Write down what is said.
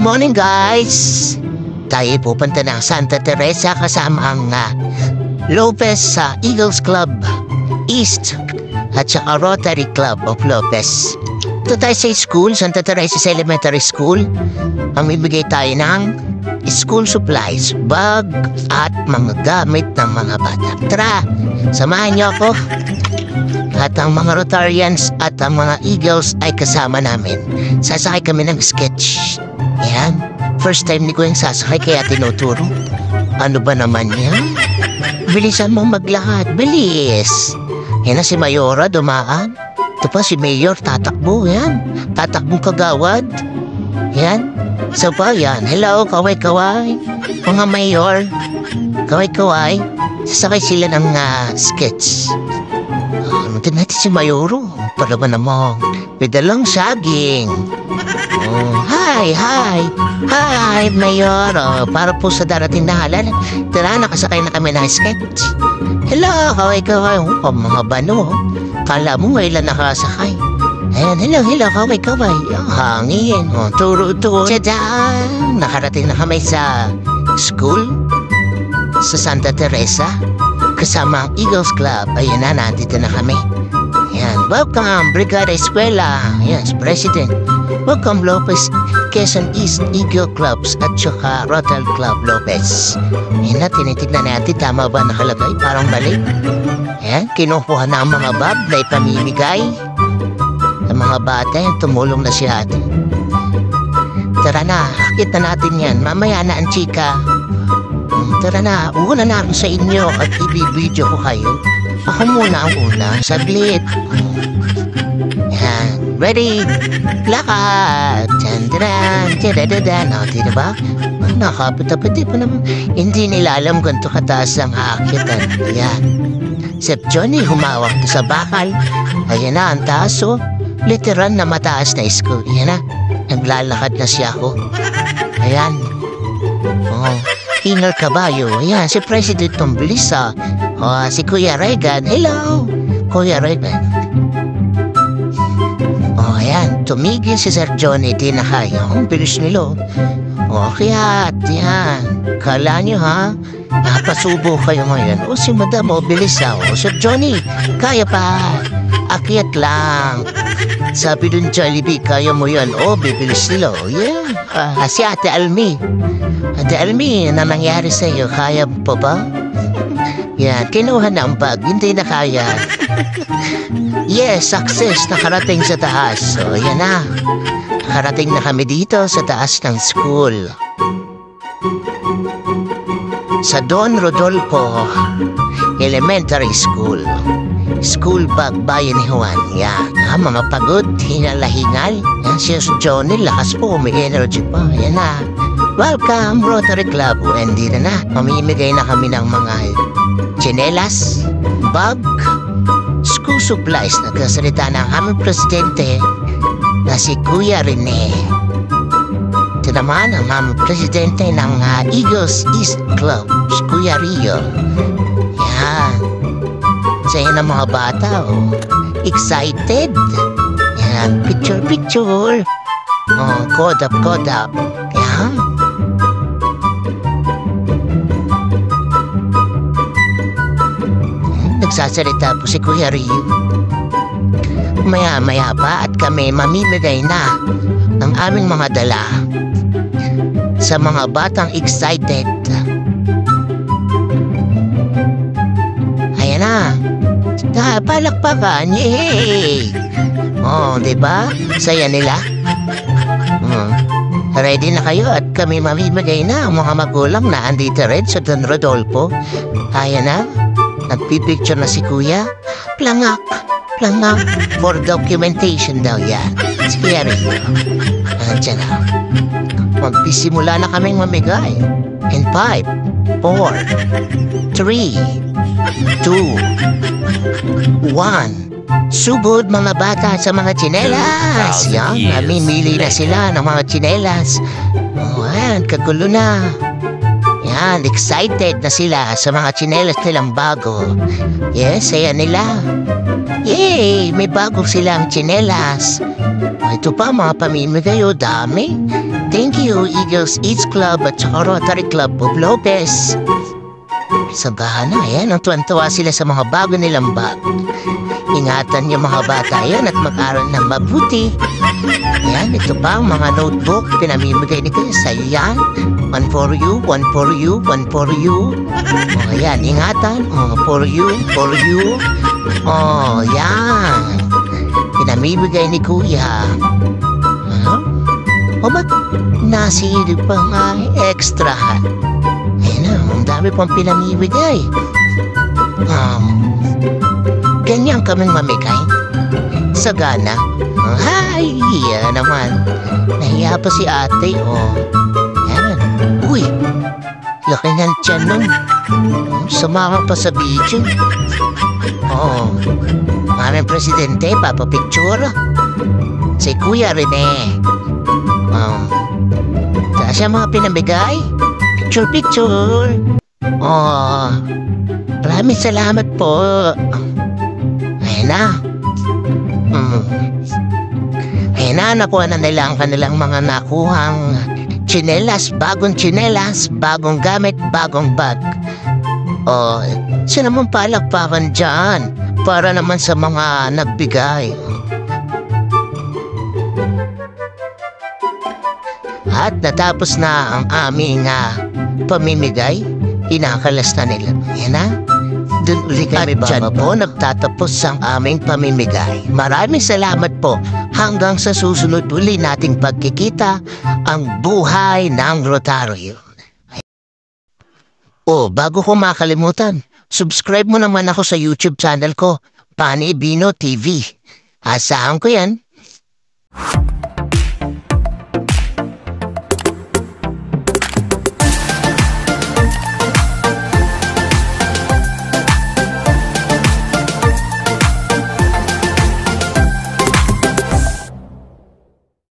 morning guys! Tayo pupunta ng Santa Teresa kasama ang Lopez sa Eagles Club East at saka Rotary Club of Lopez. Ito tayo sa school, Santa Teresa Elementary School. Ang bibigay tayo ng school supplies, bag at mga gamit ng mga bata. Tara, samahan niyo ako. At ang mga Rotarians at ang mga Eagles ay kasama namin. Sasakay kami ng sketch. Yan, first time ni ko yung sasakay kaya tinuturo. Ano ba naman yan? Bilisan mo maglakad, bilis. Yan na si Mayora dumaan. Ito pa si Mayor tatakbo, yan. Tatakbong kagawad. Yan. So pa yan, hello, kaway-kaway. Mga Mayor, kaway-kaway. Sasakay sila ng sketch. Natin natin si Mayoro. Para ba namang may dalang saging. Hi, Mayoro. Para po sa darating na halal. Tara, nakasakay na kami ng sketch. Hello, kaway-kaway. Mga bano. Kala mo ilan nakasakay. Ayan, hello, kaway-kaway. Hangin. Turo-turo. Tadaan! Nakarating na kami sa school. Sa Santa Teresa. Kasama ang Eagles Club. Ayan na, nandito na kami. Ayan, welcome, Brigada Eskwela. Yes, President. Welcome, Lopez, Quezon East Eagle Clubs at saka Rotary Club Lopez. Ayan na, tinitignan natin, tama ba nakalagay? Parang mali. Ayan, kinukuha na ang mga bag na ipamimigay. Ang mga bata, yan, tumulong na si ate. Tara na, akit na natin yan. Mamaya na ang chika. Tara na, una na ako sa inyo at ibibidyo ko kayo. Ako muna ang una, saglit. Yan, ready? Lakad! Tandran, tadadadan. O, di ba? Nakapit-apit pa naman. Hindi nila alam ganito kataas ang aakitan. Yan. Sep Johnny, humawak na sa bakal. Ayan na, ang taas o. Literal na mataas na school. Ayan na, naglalakad na siya ako. Ayan. Oh. Inner Caballo. Ayan, si President Tomblisa. Si Kuya Regan. Hello, Kuya Regan. Ayan, tumigil si Sir Johnny. Di na kaya. Ang bilis nilo. Kaya, yan. Kala nyo ha? Napasubo kayo ngayon. Si Madam, bilis Sir Johnny, kaya pa. Akyat lang. Sabi dun Jollibee, kaya mo yan. Bibilis nilo. Yeah. Si Ate Almi. Ate Almi, na nangyari sa'yo, kaya po ba? Yan, kinuha na ang bag, hindi na kaya. Yes, success, nakarating sa taas. So, yan na. Nakarating na kami dito sa taas ng school. Sa Don Rodolfo Elementary School. School bag bayan ni Juan. Yan, mga pagod, hinal-hingal. Yan, si Johnny, lakas po, may energy pa. Yan na. Welcome, Rotary Club. Hindi na. Mamimigay na kami ng mga tsinelas, bag, school supplies. Nagsasalita ng aming presidente na si Kuya Rene. Ito naman ang aming presidente ng Eagles East Club, si Kuya Rio. Yan. Sa'yo ng mga bata, excited. Yan, picture. Code up. Yan. Nagsasalita po si Kuya Rio. Maya pa at kami mamimigay na ng aming mga dala sa mga batang excited. Ayan na. Palakpakan. Yay! Diba? Saya nila. Ready na kayo at kami mamimigay na ang mga magulang na andito rin sa Don Rodolfo. Ayan na. Nagpipicture na si Kuya. Plangak. For documentation daw yan. Scary. Andiyan na. Magpisimula na kaming mamigay. In 5, 4, 3, 2, 1. Subod mga bata sa mga tsinelas. Yan, namimili na sila ng mga tsinelas. Ayan, kagulo na. Yan, excited na sila sa mga tsinelas nilang bago. Yes, ayan nila. Yay, may bago silang tsinelas. Ito pa mga pamimigay, dami. Thank you, Eagles Eats Club at saka Rotary Club of Lopez. Sagana, ayan, ang tuwan-tuwa sila sa mga bago nilang bag. Ingatan yung mga bata yan at mag-aral ng mabuti. Ayan, ito pa ang mga notebook. Pinamimigay nito sa iyo yan. One for you, one for you, one for you. O, ayan, ingatan. O, for you, for you. O, yan. Pinamimigay ni Kuya. O, ba't nasilip pa nga extra? Ayan na, ang dami pang pinamimigay. Ganyan kaming mamigay. Sagana. Ay, yan naman. Nahiya pa si ate, oh. Yan. Uy, laki ng tiyan nun. Sumama pa sa video. Oo. Maraming presidente, papapicture. Si Kuya Rene. Saan siya mga pinamigay? Picture. Oh. Maraming salamat po. Ayan na. Ayan na, nakuha na nila ang kanilang mga nakuhang tsinelas, bagong gamit, bagong bag. O, sino naman palakpakan dyan para naman sa mga nagbigay. At natapos na ang aming pamimigay, inakalas na nila. Ayan na. Doon uli kami bababa. At dyan po nagtatapos ang aming pamimigay. Maraming salamat po. Hanggang sa susunod uli nating pagkikita, ang buhay ng Rotario. O, bago ko makalimutan, subscribe mo naman ako sa YouTube channel ko, Pani Bino TV. Asahan ko yan.